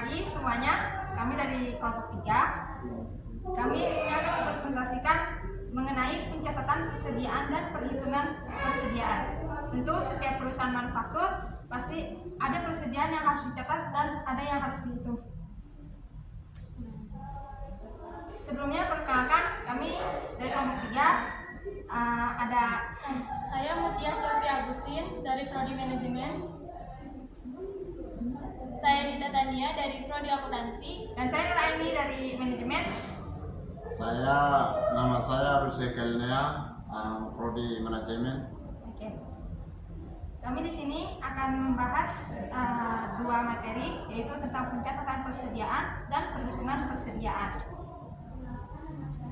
pagi semuanya, kami dari kelompok 3. Kami akan mempresentasikan mengenai pencatatan persediaan dan perhitungan persediaan. Tentu setiap perusahaan manufaktur pasti ada persediaan yang harus dicatat dan ada yang harus dihitung. Sebelumnya perkenalkan, kami dari kelompok 3 ada saya Mutia Sylvia Agustin dari Prodi Manajemen. Saya Dita Tania dari Prodi Akuntansi. dan saya Nuraini dari Manajemen. Nama saya Rusya Kelnia, Prodi Manajemen. Oke. Kami di sini akan membahas dua materi, yaitu tentang pencatatan persediaan dan perhitungan persediaan.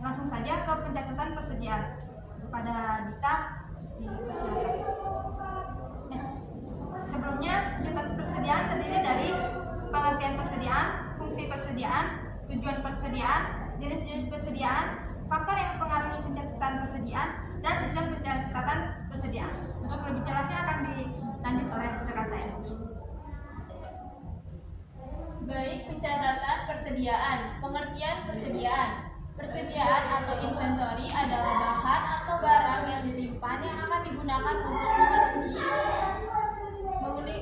Langsung saja ke pencatatan persediaan. Kepada Dita, dipersilakan. Sebelumnya, pencatatan persediaan terdiri dari pengertian persediaan, fungsi persediaan, tujuan persediaan, jenis-jenis persediaan, faktor yang mempengaruhi pencatatan persediaan, dan sistem pencatatan persediaan. Untuk lebih jelasnya akan dilanjut oleh rekan saya. Baik, pencatatan persediaan. Pengertian persediaan. Persediaan atau inventory adalah bahan atau barang yang disimpan yang akan digunakan untuk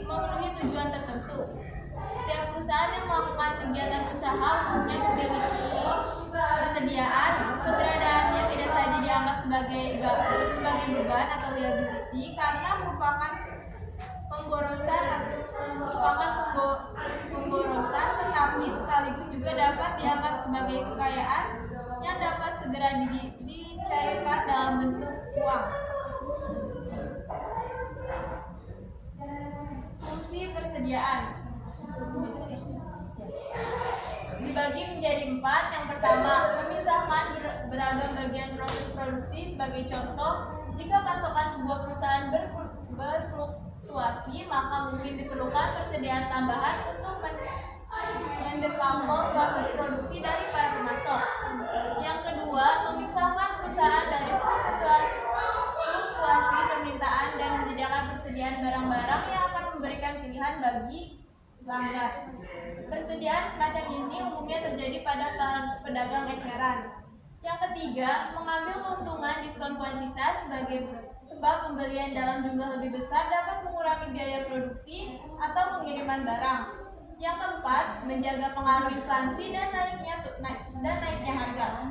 memenuhi tujuan tertentu. Setiap perusahaan yang melakukan kegiatan usaha umumnya memiliki persediaan. Keberadaannya tidak saja dianggap sebagai beban atau liability karena merupakan pemborosan, tetapi sekaligus juga dapat dianggap sebagai kekayaan yang dapat segera dicairkan dalam bentuk uang. Fungsi persediaan dibagi menjadi 4. Yang pertama, memisahkan beragam bagian proses produksi. Sebagai contoh, jika pasokan sebuah perusahaan berfluktuasi, maka mungkin diperlukan persediaan tambahan untuk mendecouple proses produksi dari para pemasok. Yang kedua, memisahkan perusahaan dari fluktuasi permintaan dan menyediakan persediaan barang-barang yang akan memberikan pilihan bagi pelanggan. Persediaan semacam ini umumnya terjadi pada pedagang eceran. Yang ketiga, mengambil keuntungan diskon kuantitas sebab pembelian dalam jumlah lebih besar dapat mengurangi biaya produksi atau pengiriman barang. Yang keempat, menjaga pengaruh inflasi dan naiknya harga.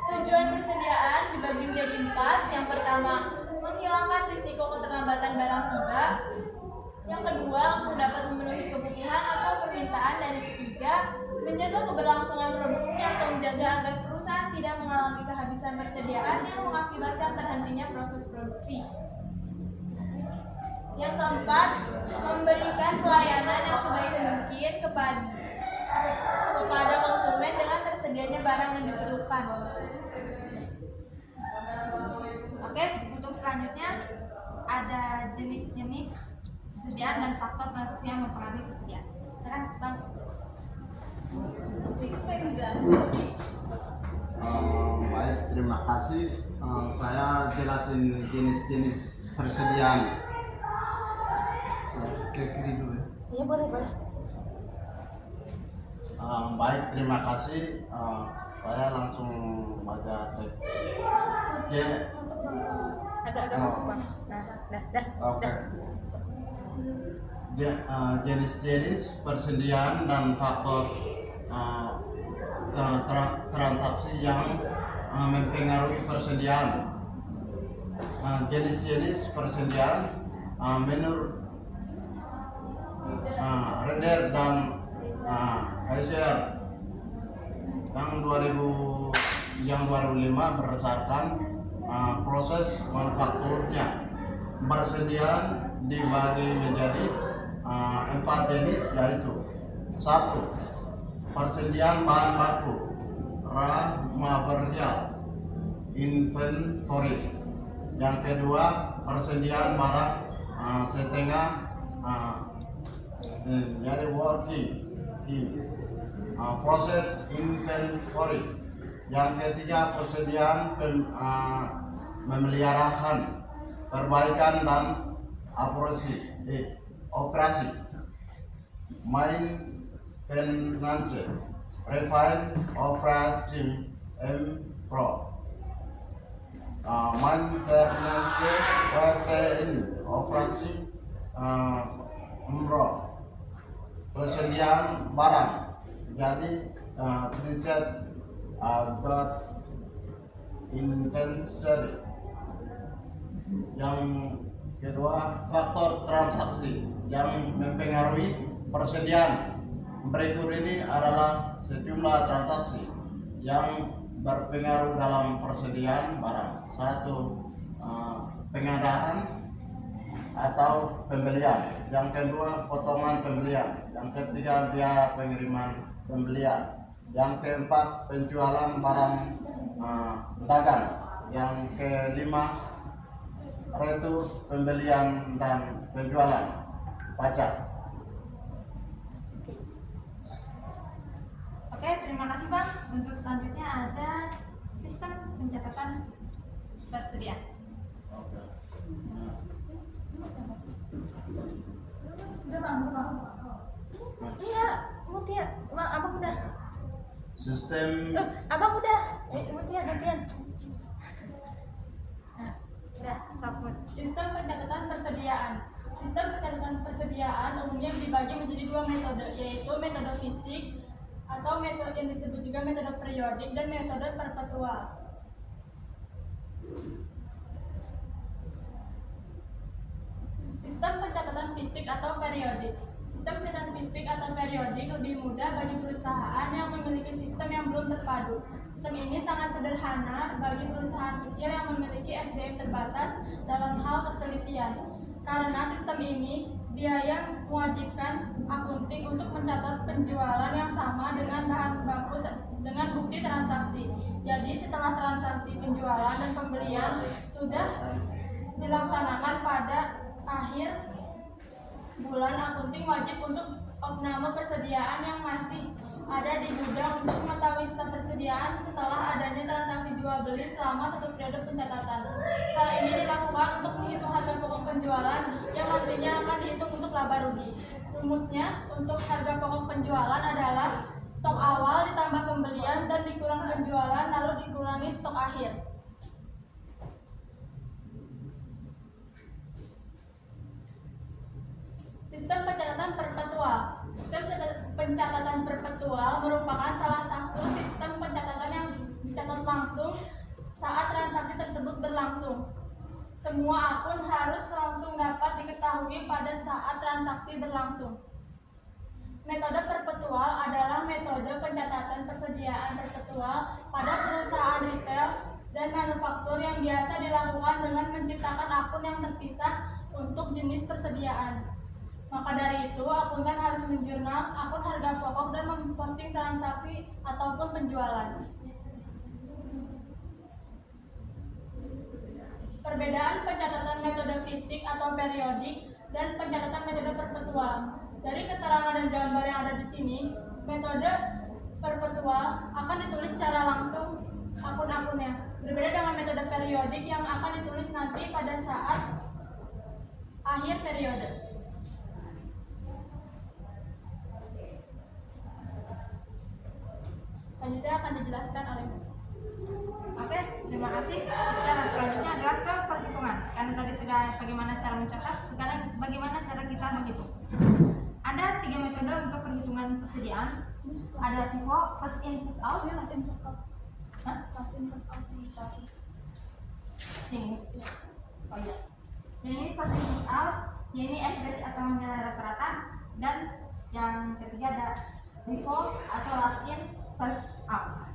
Tujuan persediaan dibagi menjadi 4. Yang pertama, menghilangkan risiko keterlambatan barang tiba. Yang kedua, untuk dapat memenuhi kebutuhan atau permintaan. Dan yang ketiga, menjaga keberlangsungan produksi atau menjaga agar perusahaan tidak mengalami kehabisan persediaan yang mengakibatkan terhentinya proses produksi. Yang keempat, memberikan pelayanan yang sebaik mungkin kepada konsumen dengan tersedianya barang yang diperlukan. Oke, untuk selanjutnya ada jenis-jenis persediaan dan faktor transaksi yang mempengaruhi persediaan. Silakan, Bang. Baik, terima kasih. Saya jelasin jenis-jenis persediaan. Saya ke kiri dulu ya. Iya, boleh. Baik, terima kasih. Saya langsung baca teks. Masuk Bang. Agak masuk Bang. Dah. Oke. Jenis-jenis persediaan dan faktor transaksi yang mempengaruhi persediaan. Jenis-jenis persediaan menurut Reder dan Heiser yang 2005 berdasarkan proses manufakturnya. Persediaan dibagi menjadi 4 jenis, yaitu 1. Persediaan bahan baku raw material inventory. Yang kedua, persediaan barang setengah jadi working in process inventory. Yang ketiga, persediaan pemeliharaan, perbaikan dan operasi Finance, Refine Operating Pro. Maintenance, Refine Operating Pro. Persediaan barang. Jadi prinsip goods inventory. Yang kedua, faktor transaksi yang mempengaruhi persediaan. Berikut ini adalah sejumlah transaksi yang berpengaruh dalam persediaan barang. Satu, pengadaan atau pembelian. Yang kedua, potongan pembelian. Yang ketiga, biaya pengiriman pembelian. Yang keempat, penjualan barang dagang. Yang kelima, retur pembelian dan penjualan pajak. Oke, terima kasih Bang. Untuk selanjutnya ada sistem pencatatan persediaan. Udah bang, iya, Mutia, abang udah. Sistem Abang udah, Mutia gantian. Nah, udah, sabut. Sistem pencatatan persediaan. Sistem pencatatan persediaan umumnya dibagi menjadi dua metode, yaitu metode fisik atau metode yang disebut juga metode periodik dan metode perpetual. Sistem pencatatan fisik atau periodik. Sistem pencatatan fisik atau periodik lebih mudah bagi perusahaan yang memiliki sistem yang belum terpadu. Sistem ini sangat sederhana bagi perusahaan kecil yang memiliki SDM terbatas dalam hal ketelitian. Karena sistem ini, biaya mewajibkan akunting untuk mencatat penjualan yang sama dengan bahan baku dengan bukti transaksi. Jadi setelah transaksi penjualan dan pembelian sudah dilaksanakan pada akhir bulan, akunting wajib untuk opname persediaan yang masih ada di gudang untuk mengetahui sisa persediaan setelah adanya transaksi jual beli selama satu periode pencatatan. Hal ini dilakukan untuk menghitung harga pokok penjualan yang nantinya akan dihitung untuk laba rugi. Rumusnya untuk harga pokok penjualan adalah stok awal ditambah pembelian dan dikurang penjualan lalu dikurangi stok akhir. Sistem pencatatan perpetual. Sistem pencatatan perpetual merupakan salah satu sistem pencatatan yang dicatat langsung saat transaksi tersebut berlangsung. Semua akun harus langsung dapat diketahui pada saat transaksi berlangsung. Metode perpetual adalah metode pencatatan persediaan perpetual pada perusahaan retail dan manufaktur yang biasa dilakukan dengan menciptakan akun yang terpisah untuk jenis persediaan. Maka dari itu, akuntan harus menjurnal akun harga pokok dan memposting transaksi ataupun penjualan. Perbedaan pencatatan metode fisik atau periodik dan pencatatan metode perpetual. Dari keterangan dan gambar yang ada di sini, metode perpetual akan ditulis secara langsung akun-akunnya. Berbeda dengan metode periodik yang akan ditulis nanti pada saat akhir periode. Selanjutnya akan dijelaskan oleh. Oke, terima kasih. Kita selanjutnya adalah ke perhitungan. Karena tadi sudah bagaimana cara mencatat, sekarang bagaimana cara kita menghitung. Ada 3 metode untuk perhitungan persediaan. Ada FIFO, first in first out. First in first out. Hah? First in first out. Yang ini. Oh iya. Yang ini first in first out. Yang ini average atau nilai rata-rata. Dan yang ketiga ada FIFO atau last in first out.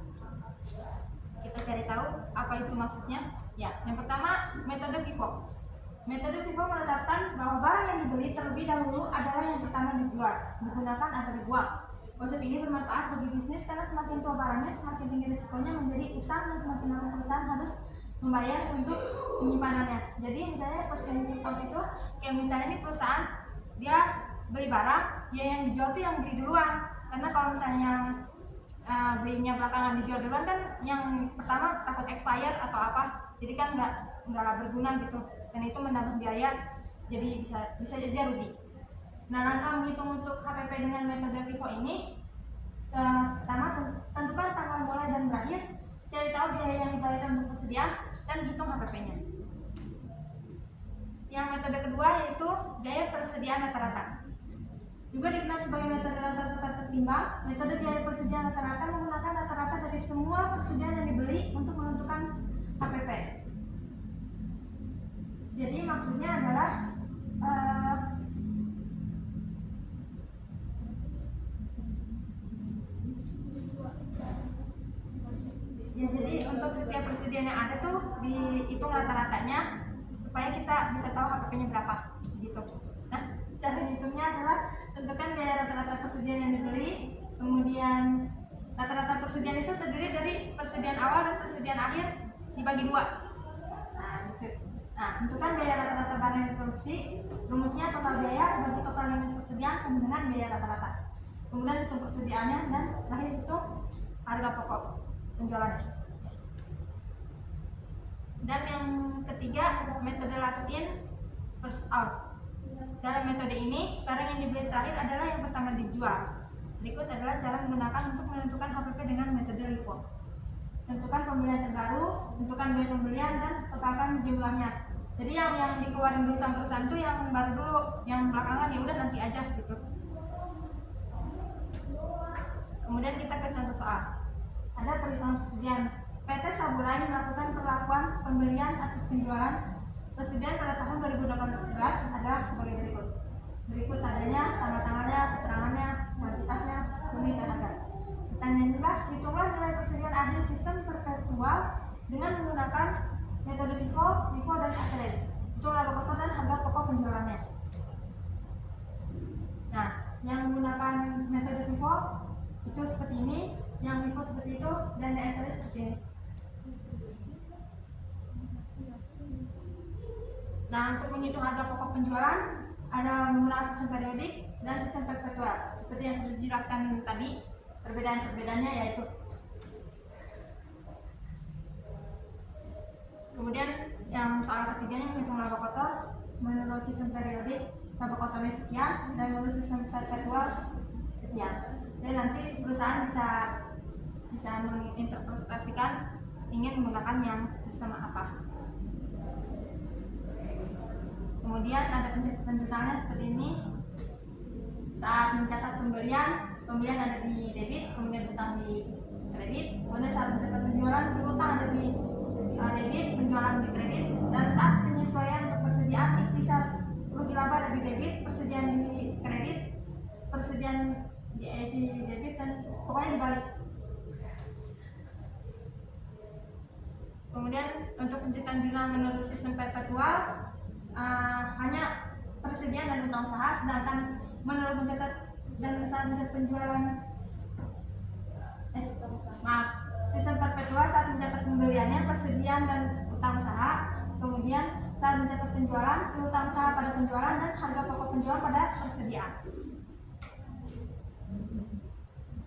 Kita cari tahu apa itu maksudnya. Ya, yang pertama metode FIFO. Metode FIFO menetapkan bahwa barang yang dibeli terlebih dahulu adalah yang pertama dijual, digunakan atau dibuang. Konsep ini bermanfaat bagi bisnis karena semakin tua barangnya, semakin tinggi risikonya menjadi usang dan semakin lama perusahaan harus membayar untuk penyimpanannya. Jadi misalnya first in first out itu kayak misalnya ini perusahaan dia beli barang, ya yang dijual tuh yang beli duluan. Karena kalau misalnya belinya belakangan dijual duluan kan yang pertama takut expired atau apa, jadi kan nggak berguna gitu, dan itu menambah biaya, jadi bisa saja rugi. Nah, langkah menghitung untuk HPP dengan metode FIFO ini Pertama, tentukan tanggal mulai dan berakhir, cari tahu biaya yang dibayarkan untuk persediaan, dan hitung HPP-nya. Yang metode kedua yaitu biaya persediaan rata-rata. Juga dikenal sebagai metode rata-rata tertimbang. Metode biaya persediaan rata-rata menggunakan rata-rata dari semua persediaan yang dibeli untuk menentukan HPP. Jadi maksudnya adalah ya, jadi untuk setiap persediaan yang ada tuh dihitung rata-ratanya supaya kita bisa tahu HPP-nya berapa gitu. Nah, cara hitungnya adalah tentukan biaya rata-rata persediaan yang dibeli, kemudian rata-rata persediaan itu terdiri dari persediaan awal dan persediaan akhir dibagi 2. Nah, gitu. Nah, tentukan biaya rata-rata barang yang diproduksi. Rumusnya total biaya dibagi total limit persediaan sama dengan biaya rata-rata. Kemudian hitung persediaannya dan terakhir hitung harga pokok penjualannya. Dan yang ketiga, metode last in first out. Dalam metode ini, barang yang dibeli terakhir adalah yang pertama dijual. Berikut adalah cara menggunakan untuk menentukan HPP dengan metode LIFO. Tentukan pembelian terbaru, tentukan biaya pembelian, dan totalkan jumlahnya. Jadi yang dikeluarin dulu sama perusahaan itu yang baru dulu, yang belakangan ya udah nanti aja gitu. Kemudian kita ke contoh soal. Ada perhitungan persediaan. PT Saburai melakukan perlakuan pembelian atau penjualan persediaan pada tahun 2018 adalah sebagai berikut. Berikut adanya tanggal-tanggalnya, keterangannya, kuantitasnya, unit dan harga. Pertanyaan adalah, hitunglah nilai persediaan akhir sistem perpetual dengan menggunakan metode FIFO, LIFO, dan average. Hitung laba kotor dan harga pokok penjualannya. Nah, yang menggunakan metode FIFO itu seperti ini, yang LIFO seperti itu, dan yang average seperti ini. Nah, untuk menghitung harga pokok penjualan ada menggunakan sistem periodik dan sistem perpetual. Seperti yang sudah dijelaskan tadi, perbedaan-perbedaannya yaitu. Kemudian yang soal ketiganya menghitung laba kotor menurut sistem periodik, laba kotornya sekian, dan menurut sistem perpetual sekian. Dan nanti perusahaan bisa menginterpretasikan ingin menggunakan yang sistem apa. Kemudian ada pencatatan jurnalnya seperti ini. Saat mencatat pembelian ada di debit, kemudian utang di kredit. Kemudian saat mencatat penjualan, utang ada di debit, penjualan di kredit. Dan saat penyesuaian untuk persediaan, ikhtisar rugi laba ada di debit, persediaan di kredit, persediaan di debit, dan pokoknya dibalik. Kemudian untuk pencatatan jurnal menurut sistem perpetual hanya persediaan dan utang usaha, sedangkan menurut mencatat dan saat mencatat penjualan sistem perpetual saat mencatat pembeliannya persediaan dan utang usaha, kemudian saat mencatat penjualan utang usaha pada penjualan dan harga pokok penjualan pada persediaan.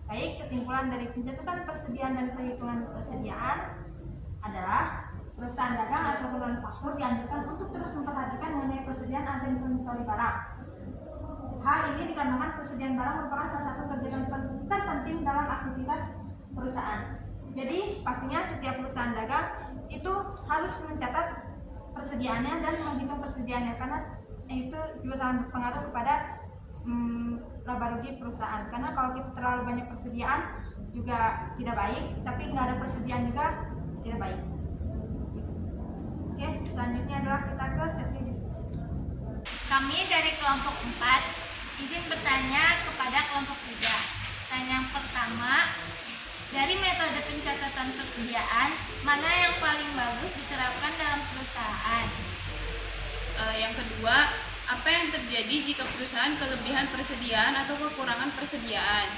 Baik, kesimpulan dari pencatatan persediaan dan perhitungan persediaan adalah perusahaan dagang atau manufaktur dianjurkan untuk terus memperhatikan mengenai persediaan dan inventory barang. Hal ini dikarenakan persediaan barang merupakan salah satu kegiatan terpenting dalam aktivitas perusahaan. Jadi pastinya setiap perusahaan dagang itu harus mencatat persediaannya dan menghitung persediaannya, karena itu juga sangat berpengaruh kepada laba rugi perusahaan. Karena kalau kita terlalu banyak persediaan juga tidak baik, tapi nggak ada persediaan juga tidak baik. Oke, selanjutnya adalah kita ke sesi diskusi. Kami dari kelompok 4 izin bertanya kepada kelompok 3. Pertanyaan pertama, dari metode pencatatan persediaan, mana yang paling bagus diterapkan dalam perusahaan? Yang kedua, apa yang terjadi jika perusahaan kelebihan persediaan atau kekurangan persediaan?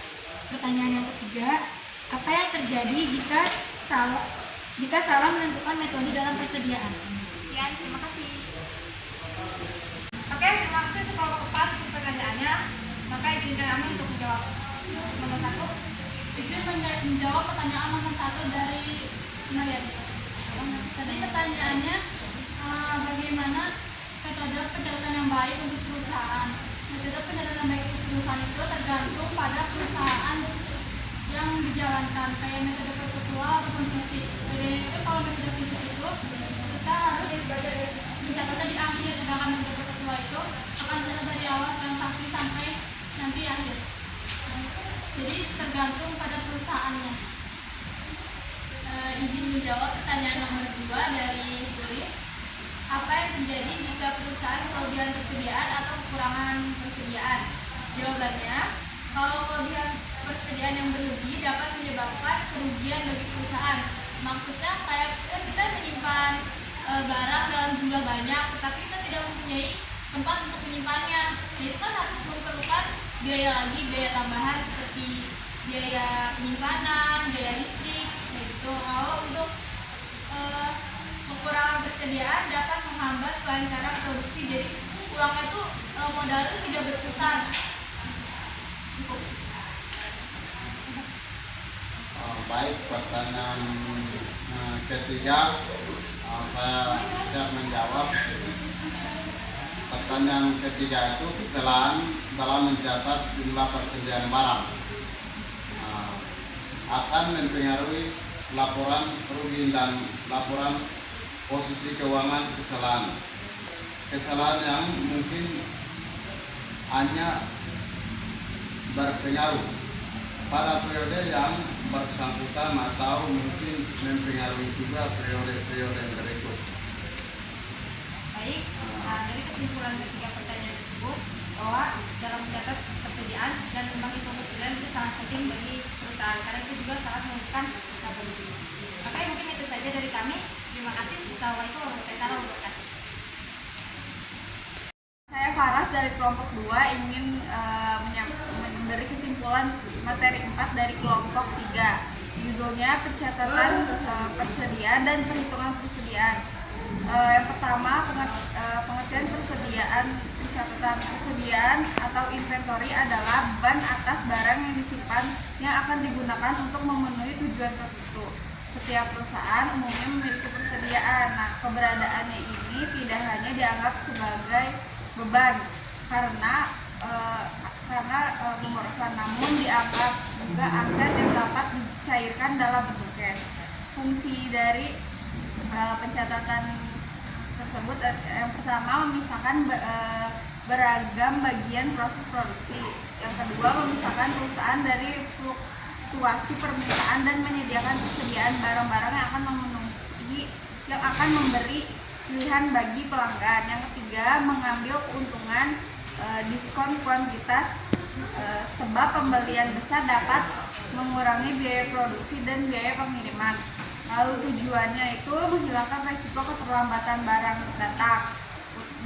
Pertanyaan yang ketiga, apa yang terjadi jika salah menentukan metode dalam persediaan? Sekian, terima kasih. Oke, terima kasih untuk kelompok 4 untuk pertanyaannya. Maka izinkan kami untuk menjawab. Nomor 1. Izin menjawab pertanyaan nomor 1 dari Marian. Tadi pertanyaannya, bagaimana metode pencatatan yang baik untuk perusahaan? Metode pencatatan yang baik untuk perusahaan itu tergantung pada perusahaan yang dijalankan kayak metode perpetual ataupun prinsip. Bedanya itu kalau metode prinsip itu kita harus mencatatnya di akhir, sedangkan metode perpetual itu akan catat dari awal transaksi sampai nanti akhir. Jadi tergantung pada perusahaannya. Izin menjawab pertanyaan nomor 2 dari tulis. Apa yang terjadi jika perusahaan kelebihan persediaan atau kekurangan persediaan? Jawabannya, kalau kelebihan persediaan yang berlebih dapat menyebabkan kerugian bagi perusahaan. Maksudnya kayak kita menyimpan barang dalam jumlah banyak, tetapi kita tidak mempunyai tempat untuk menyimpannya. Jadi kan harus memerlukan biaya lagi, biaya tambahan seperti biaya penyimpanan, biaya listrik, kayak gitu. Kalau untuk kekurangan persediaan dapat menghambat kelancaran produksi. Jadi uangnya itu modalnya tidak berputar. Cukup. Baik, pertanyaan ketiga saya siap menjawab. Pertanyaan ketiga itu kesalahan dalam mencatat jumlah persediaan barang akan mempengaruhi laporan kerugian dan laporan posisi keuangan kesalahan. Kesalahan yang mungkin hanya berpengaruh pada periode yang bersangkutan atau mungkin mempengaruhi juga periode berikut. Baik, dari kesimpulan ketiga pertanyaan tersebut bahwa dalam mencatat persediaan dan menghitung persediaan itu sangat penting bagi perusahaan karena itu juga sangat menentukan stability. Oke, mungkin itu saja dari kami. Terima kasih. Assalamualaikum warahmatullahi wabarakatuh. Saya Faras dari kelompok 2 ingin memberi kesimpulan materi 4 dari kelompok 3. Judulnya pencatatan persediaan dan perhitungan persediaan. Yang pertama, pengertian persediaan. Pencatatan persediaan atau inventory adalah beban atas barang yang disimpan yang akan digunakan untuk memenuhi tujuan tertentu. Setiap perusahaan umumnya memiliki persediaan. Nah, keberadaannya ini tidak hanya dianggap sebagai beban karena pemborosan, namun dianggap juga aset yang dapat dicairkan dalam bentuk cash. Fungsi dari pencatatan tersebut yang pertama memisahkan beragam bagian proses produksi. Yang kedua memisahkan perusahaan dari fluktuasi permintaan dan menyediakan persediaan barang-barang yang akan memberi pilihan bagi pelanggan. Yang ketiga mengambil keuntungan diskon kuantitas sebab pembelian besar dapat mengurangi biaya produksi dan biaya pengiriman. Lalu tujuannya itu menghilangkan resiko keterlambatan barang datang.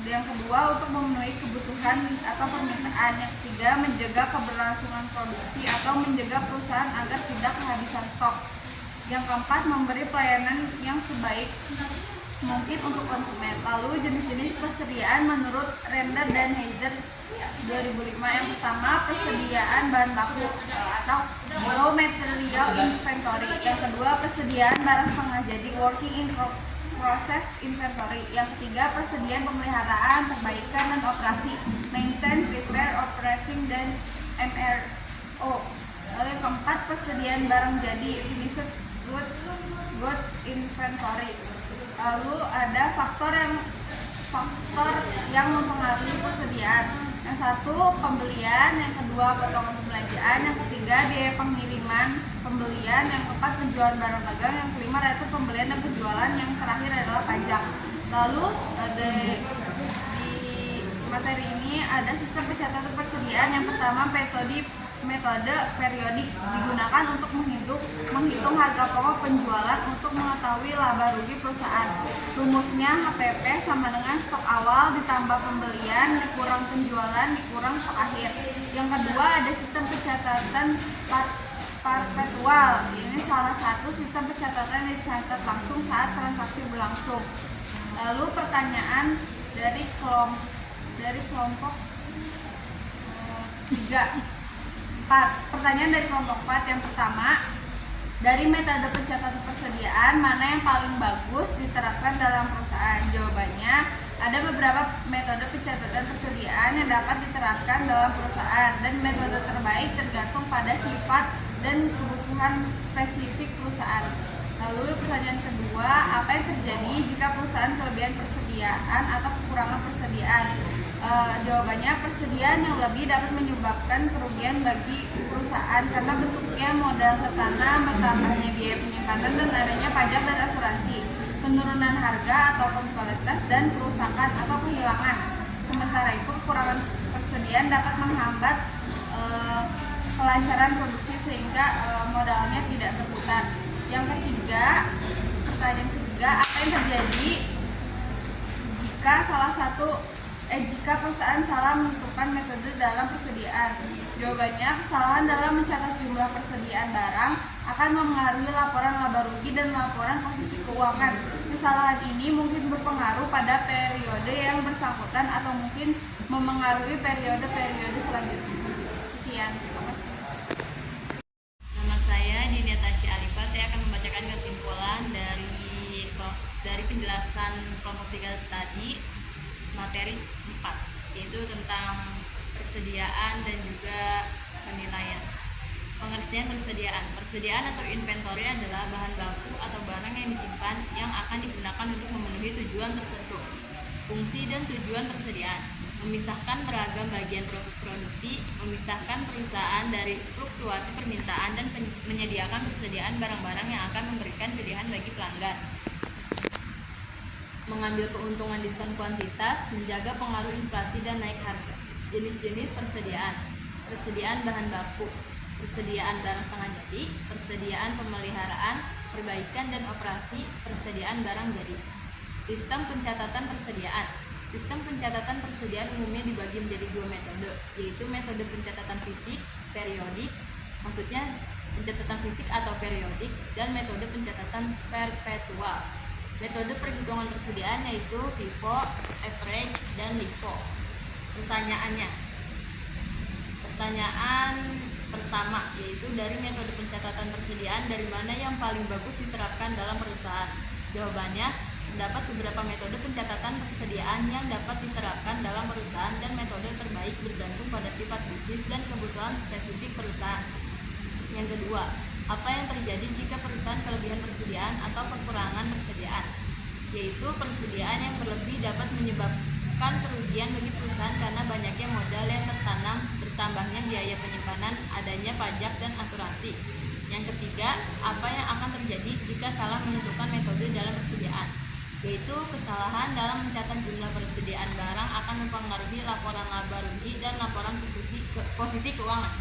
Yang kedua untuk memenuhi kebutuhan atau permintaan. Yang ketiga menjaga keberlangsungan produksi atau menjaga perusahaan agar tidak kehabisan stok. Yang keempat memberi pelayanan yang sebaik mungkin untuk konsumen. Lalu jenis-jenis persediaan menurut Render dan Heiser 2005. Yang pertama persediaan bahan baku atau raw material inventory. Yang kedua persediaan barang setengah jadi working in process inventory. Yang ketiga persediaan pemeliharaan, perbaikan dan operasi maintenance, repair, operating dan MRO. Lalu yang keempat persediaan barang jadi finished goods inventory. Lalu ada faktor yang mempengaruhi persediaan. Yang satu pembelian, yang kedua potongan pembelanjaan, yang ketiga biaya pengiriman pembelian, yang keempat penjualan barang dagang, yang kelima yaitu pembelian dan penjualan, yang terakhir adalah pajak. Lalu di materi ini ada sistem pencatatan persediaan. Yang pertama metode periodik digunakan untuk menghitung harga pokok penjualan untuk mengetahui laba rugi perusahaan. Rumusnya HPP sama dengan stok awal ditambah pembelian dikurang penjualan dikurang stok akhir. Yang kedua ada sistem pencatatan perpetual. Ini salah satu sistem pencatatan yang dicatat langsung saat transaksi berlangsung. Lalu pertanyaan dari kelompok 3. Pertanyaan dari kelompok 4 yang pertama, dari metode pencatatan persediaan mana yang paling bagus diterapkan dalam perusahaan? Jawabannya ada beberapa metode pencatatan persediaan yang dapat diterapkan dalam perusahaan dan metode terbaik tergantung pada sifat dan kebutuhan spesifik perusahaan. Lalu pertanyaan kedua, apa yang terjadi jika perusahaan kelebihan persediaan atau kekurangan persediaan? Jawabannya, persediaan yang lebih dapat menyebabkan kerugian bagi perusahaan karena bentuknya modal tertanam, bertambahnya biaya penyimpanan, dan adanya pajak dan asuransi, penurunan harga ataupun kualitas, dan kerusakan atau kehilangan. Sementara itu, kekurangan persediaan dapat menghambat kelancaran produksi sehingga modalnya tidak berputar. Yang ketiga, pertanyaan ketiga, apa yang terjadi jika perusahaan salah menentukan metode dalam persediaan? Jawabannya, kesalahan dalam mencatat jumlah persediaan barang akan memengaruhi laporan laba rugi dan laporan posisi keuangan. Kesalahan ini mungkin berpengaruh pada periode yang bersangkutan atau mungkin memengaruhi periode-periode selanjutnya. Sekian, terima kasih. Nama saya Dini Tasya Alifa. Saya akan membacakan kesimpulan dari penjelasan kelompok 3 tadi, materi 4, yaitu tentang persediaan dan juga penilaian. Pengertian persediaan. Persediaan atau inventory adalah bahan baku atau barang yang disimpan yang akan digunakan untuk memenuhi tujuan tertentu. Fungsi dan tujuan persediaan: memisahkan beragam bagian proses produksi, memisahkan perusahaan dari fluktuasi permintaan, dan menyediakan persediaan barang-barang yang akan memberikan pilihan bagi pelanggan. Mengambil keuntungan diskon kuantitas, menjaga pengaruh inflasi dan naik harga. Jenis-jenis persediaan: persediaan bahan baku, persediaan barang setengah jadi, persediaan pemeliharaan, perbaikan dan operasi, persediaan barang jadi. Sistem pencatatan persediaan. Sistem pencatatan persediaan umumnya dibagi menjadi 2 metode, yaitu metode pencatatan fisik, periodik, maksudnya pencatatan fisik atau periodik, dan metode pencatatan perpetual. Metode perhitungan persediaan yaitu FIFO, average, dan LIFO. Pertanyaan pertama, yaitu dari metode pencatatan persediaan, dari mana yang paling bagus diterapkan dalam perusahaan? Jawabannya, terdapat beberapa metode pencatatan persediaan yang dapat diterapkan dalam perusahaan, dan metode terbaik bergantung pada sifat bisnis dan kebutuhan spesifik perusahaan. Yang kedua, apa yang terjadi jika perusahaan kelebihan persediaan atau kekurangan persediaan? Yaitu persediaan yang berlebih dapat menyebabkan kerugian bagi perusahaan karena banyaknya modal yang tertanam, bertambahnya biaya penyimpanan, adanya pajak dan asuransi. Yang ketiga, apa yang akan terjadi jika salah menentukan metode dalam persediaan? Yaitu kesalahan dalam mencatat jumlah persediaan barang akan mempengaruhi laporan laba rugi dan laporan posisi keuangan.